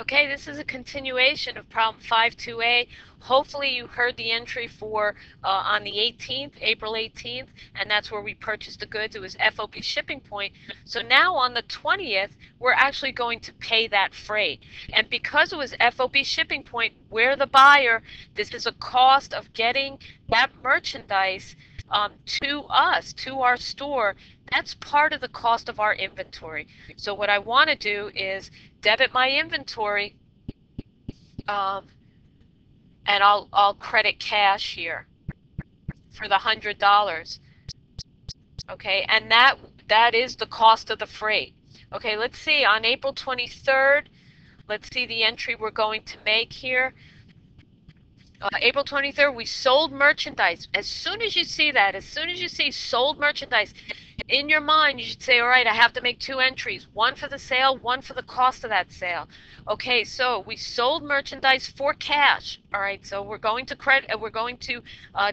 Okay, this is a continuation of problem 5.2a. Hopefully you heard the entry for on the 18th, April 18th, and that's where we purchased the goods. It was FOB shipping point. So now on the 20th, we're actually going to pay that freight. And because it was FOB shipping point, we're the buyer. This is a cost of getting that merchandise to us, to our store. That's part of the cost of our inventory. So what I want to do is debit my inventory, um, and I'll credit cash here for the $100. Okay, and that is the cost of the freight. Okay, let's see on April 23rd. Let's see the entry we're going to make here. April 23rd, we sold merchandise. As soon as you see that, as soon as you see sold merchandise, in your mind, you should say, all right, I have to make two entries, one for the sale, one for the cost of that sale. Okay, so we sold merchandise for cash. All right, so we're going to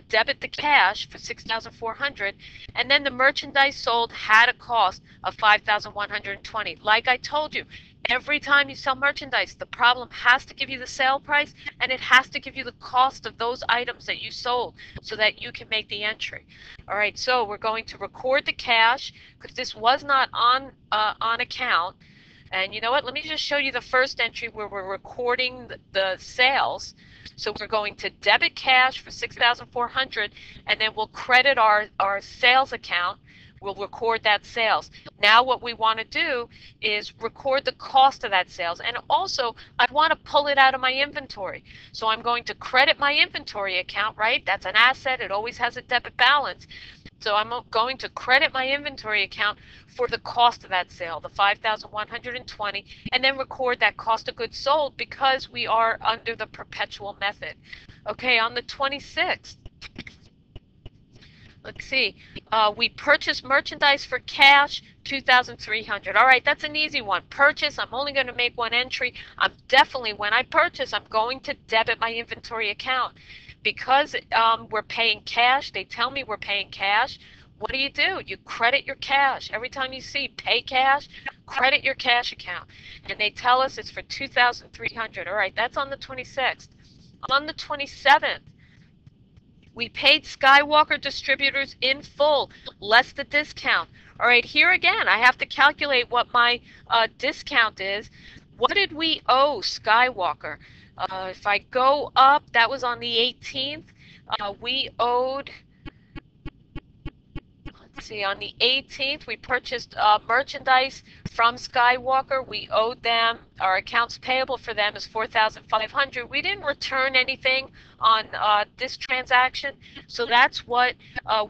debit the cash for $6,400, and then the merchandise sold had a cost of $5,120. Like I told you, every time you sell merchandise, the problem has to give you the sale price, and it has to give you the cost of those items that you sold so that you can make the entry. All right, so we're going to record the cash because this was not on account. And you know what? Let me just show you the first entry where we're recording the sales. So we're going to debit cash for $6,400, and then we'll credit our sales account. We'll record that sales. Now what we want to do is record the cost of that sales. And also, I want to pull it out of my inventory. So I'm going to credit my inventory account, right? That's an asset. It always has a debit balance. So I'm going to credit my inventory account for the cost of that sale, the $5,120, and then record that cost of goods sold because we are under the perpetual method. Okay, on the 26th, let's see. We purchased merchandise for cash, $2,300. All right, that's an easy one. Purchase, I'm only going to make one entry. I'm definitely, when I purchase, I'm going to debit my inventory account. Because we're paying cash, they tell me we're paying cash. What do? You credit your cash. Every time you see pay cash, credit your cash account. And they tell us it's for $2,300. All right, that's on the 26th. On the 27th, we paid Skywalker Distributors in full, less the discount. All right, here again, I have to calculate what my discount is. What did we owe Skywalker? If I go up, that was on the 18th. We owed, let's see, on the 18th, we purchased merchandise from Skywalker. We owed them, our accounts payable for them is $4,500. We didn't return anything on this transaction, so that's what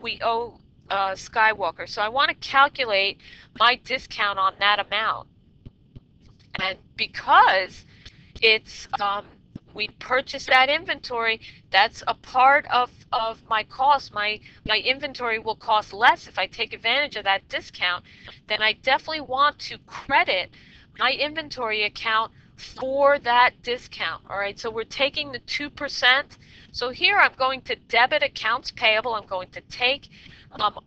we owe Skywalker. So I want to calculate my discount on that amount. And because it's we purchased that inventory, that's a part of my cost. My inventory will cost less if I take advantage of that discount. Then I definitely want to credit my inventory account for that discount. All right, so we're taking the 2%. So here I'm going to debit accounts payable. I'm going to take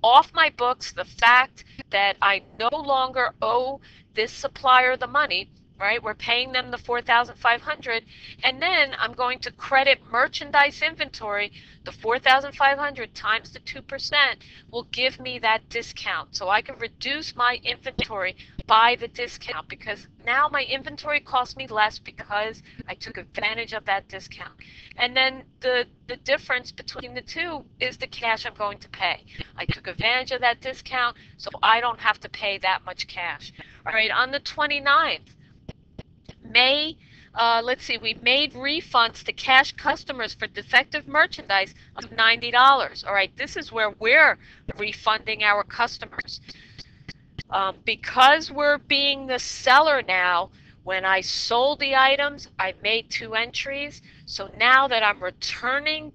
off my books the fact that I no longer owe this supplier the money. Right, we're paying them the $4,500, and then I'm going to credit merchandise inventory. The $4,500 times the 2% will give me that discount, so I can reduce my inventory by the discount because now my inventory costs me less because I took advantage of that discount. And then the difference between the two is the cash I'm going to pay. I took advantage of that discount, so I don't have to pay that much cash. All right, on the 29th. Let's see, we made refunds to cash customers for defective merchandise of $90. All right, this is where we're refunding our customers. Because we're being the seller now, when I sold the items, I made two entries. So now that I'm returning,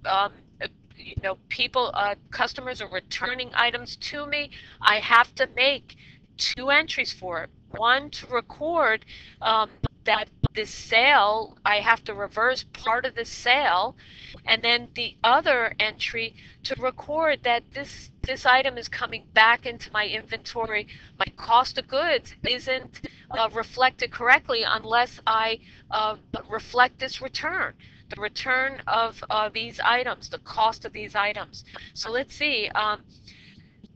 customers are returning items to me, I have to make two entries for it. One to record that this sale, I have to reverse part of this sale, and then the other entry to record that this item is coming back into my inventory. My cost of goods isn't reflected correctly unless I reflect this return, the return of these items, the cost of these items. So let's see,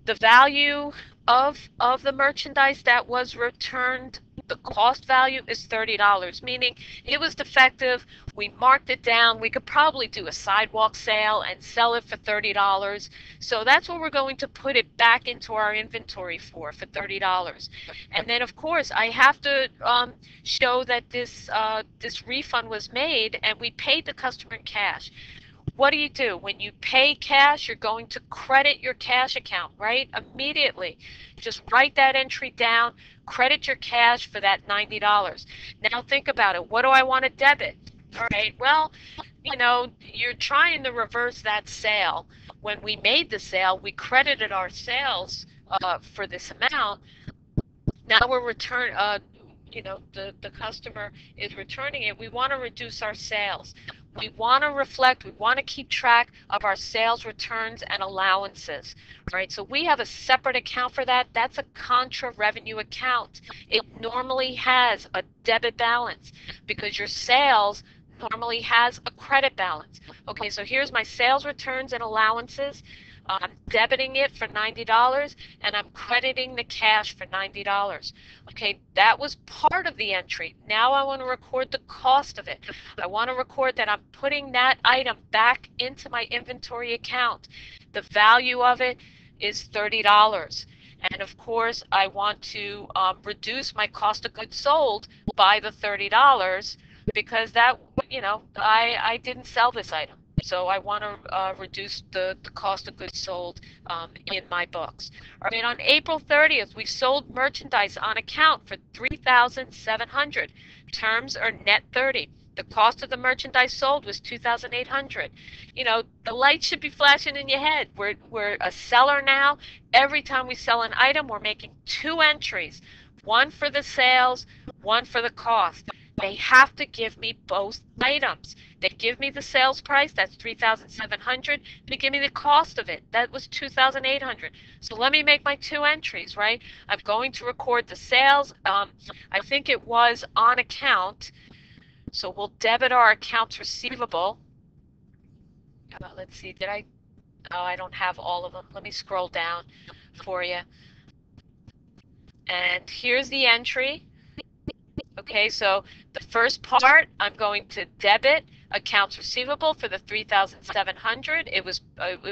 the value of the merchandise that was returned, the cost value is $30, meaning it was defective. We marked it down. We could probably do a sidewalk sale and sell it for $30. So that's what we're going to put it back into our inventory for $30. And then of course I have to show that this refund was made and we paid the customer in cash. What do? When you pay cash, you're going to credit your cash account, right? Immediately. Just write that entry down, credit your cash for that $90. Now think about it. What do I want to debit? All right, well, you know, you're trying to reverse that sale. When we made the sale, we credited our sales for this amount. Now we're you know, the customer is returning it. We want to reduce our sales. We want to reflect, we want to keep track of our sales returns and allowances, right? So we have a separate account for that. That's a contra revenue account. It normally has a debit balance because your sales normally has a credit balance. Okay, so here's my sales returns and allowances. I'm debiting it for $90 and I'm crediting the cash for $90. Okay, that was part of the entry. Now I want to record the cost of it. I want to record that I'm putting that item back into my inventory account. The value of it is $30. And of course, I want to reduce my cost of goods sold by the $30 because that, you know, I didn't sell this item. So I want to reduce the cost of goods sold in my books. All right, on April 30th, we sold merchandise on account for $3,700. Terms are net 30. The cost of the merchandise sold was $2,800. You know, the light should be flashing in your head. We're a seller now. Every time we sell an item, we're making two entries, one for the sales, one for the cost. They have to give me both items. They give me the sales price, that's $3,700. They give me the cost of it, that was $2,800. So let me make my two entries, right? I'm going to record the sales. I think it was on account. So we'll debit our accounts receivable. Let's see, oh, I don't have all of them. Let me scroll down for you. And here's the entry. Okay, so the first part, I'm going to debit accounts receivable for the $3,700. It was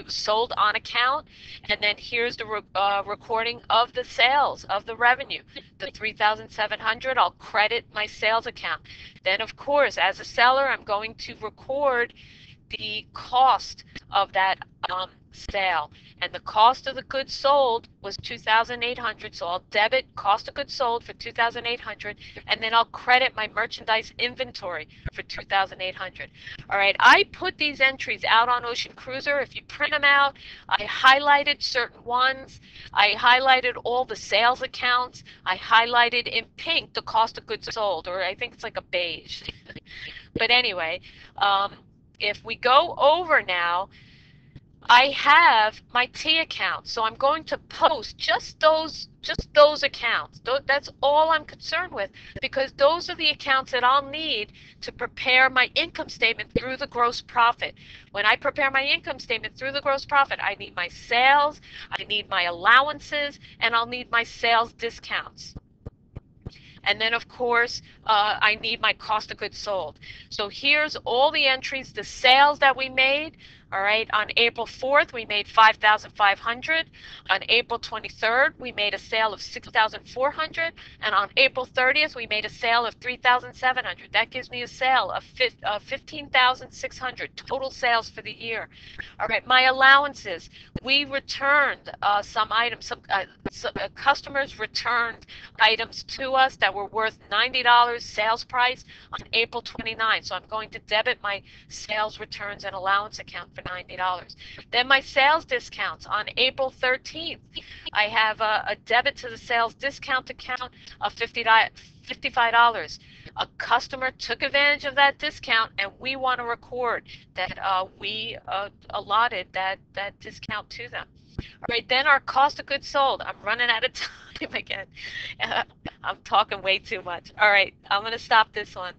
sold on account, and then here's the recording of the sales of the revenue. The $3,700, I'll credit my sales account. Then, of course, as a seller, I'm going to record the cost of that sale, and the cost of the goods sold was $2,800. So I'll debit cost of goods sold for $2,800, and then I'll credit my merchandise inventory for $2,800. All right, I put these entries out on Ocean Cruiser. If you print them out, I highlighted certain ones. I highlighted all the sales accounts. I highlighted in pink the cost of goods sold, or I think it's like a beige. But anyway, if we go over now, I have my T account, so I'm going to post just those accounts. That's all I'm concerned with, because those are the accounts that I'll need to prepare my income statement through the gross profit. When I prepare my income statement through the gross profit, I need my sales, I need my allowances, and I'll need my sales discounts. And then, of course, I need my cost of goods sold. So here's all the entries, the sales that we made. All right, on April 4th, we made $5,500. On April 23rd, we made a sale of $6,400. And on April 30th, we made a sale of $3,700. That gives me a sale of $15,600 total sales for the year. All right, my allowances. We returned some items. Some customers returned items to us that were worth $90 sales price on April 29th. So I'm going to debit my sales returns and allowance account for $90. Then my sales discounts on April 13th. I have a debit to the sales discount account of $55. A customer took advantage of that discount, and we want to record that we allotted that discount to them. All right, then our cost of goods sold. I'm running out of time again. I'm talking way too much. All right, I'm going to stop this one.